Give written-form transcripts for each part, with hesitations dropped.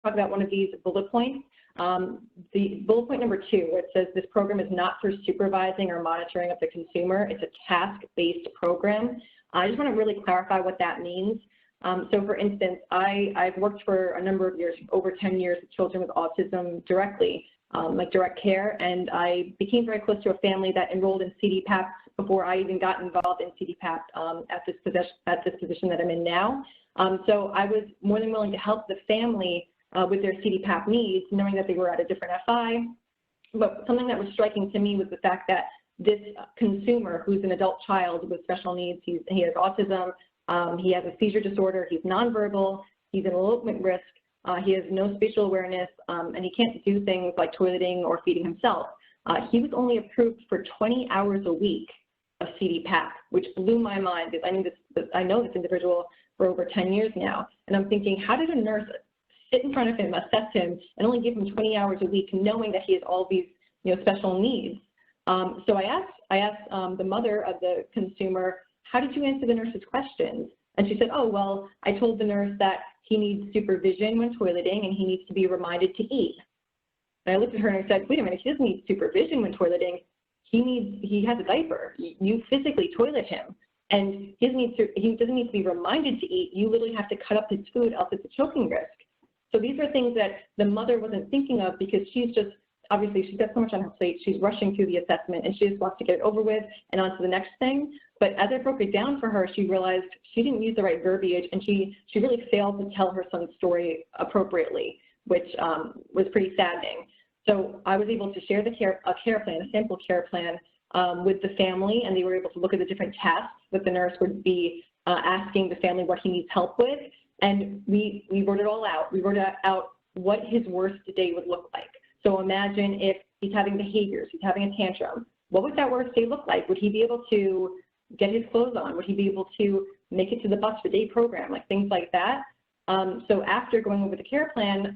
talk about one of these bullet points. The bullet point number 2, where it says this program is not for supervising or monitoring of the consumer. It's a task-based program. I just want to really clarify what that means. So for instance, I've worked for a number of years, over 10 years, with children with autism directly, like direct care, and I became very close to a family that enrolled in CDPAP before I even got involved in CDPAP at this position that I'm in now. So I was more than willing to help the family with their CDPAP needs, knowing that they were at a different FI. But something that was striking to me was the fact that this consumer, who's an adult child with special needs, he has autism, he has a seizure disorder, he's nonverbal, he's an elopement risk, he has no spatial awareness, and he can't do things like toileting or feeding himself. He was only approved for 20 hours a week of CDPAP, which blew my mind, because I know this individual for over 10 years now, and I'm thinking, how did a nurse sit in front of him, assess him, and only give him 20 hours a week, knowing that he has all these, special needs? So I asked the mother of the consumer, how did you answer the nurse's questions? And she said, oh, well, I told the nurse that he needs supervision when toileting and he needs to be reminded to eat. And I looked at her and I said, wait a minute, he doesn't need supervision when toileting. He has a diaper. You physically toilet him. And he doesn't need to be reminded to eat. You literally have to cut up his food, else it's a choking risk. So these are things that the mother wasn't thinking of, because obviously she's got so much on her plate. She's rushing through the assessment and she just wants to get it over with and on to the next thing. But as I broke it down for her, she realized she didn't use the right verbiage, and she really failed to tell her son's story appropriately, which was pretty saddening. So I was able to share a sample care plan with the family, and they were able to look at the different tasks that the nurse would be asking the family what he needs help with. And we wrote it all out. We wrote out what his worst day would look like. So imagine if he's having behaviors, he's having a tantrum. What would that worst day look like? Would he be able to get his clothes on? Would he be able to make it to the bus for day program? Like things like that. So after going over the care plan,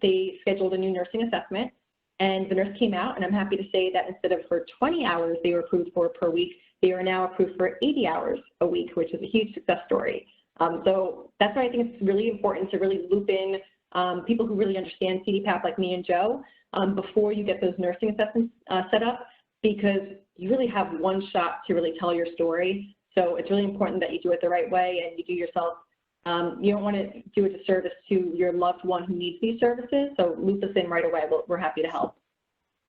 they scheduled a new nursing assessment, and the nurse came out, and I'm happy to say that instead of for 20 hours they were approved for per week, they are now approved for 80 hours a week, which is a huge success story. So that's why I think it's really important to really loop in people who really understand CDPAP like me and Joe before you get those nursing assessments set up, because you really have one shot to really tell your story. So it's really important that you do it the right way and you do yourself. You don't want to do a disservice to your loved one who needs these services. So loop us in right away. We're happy to help.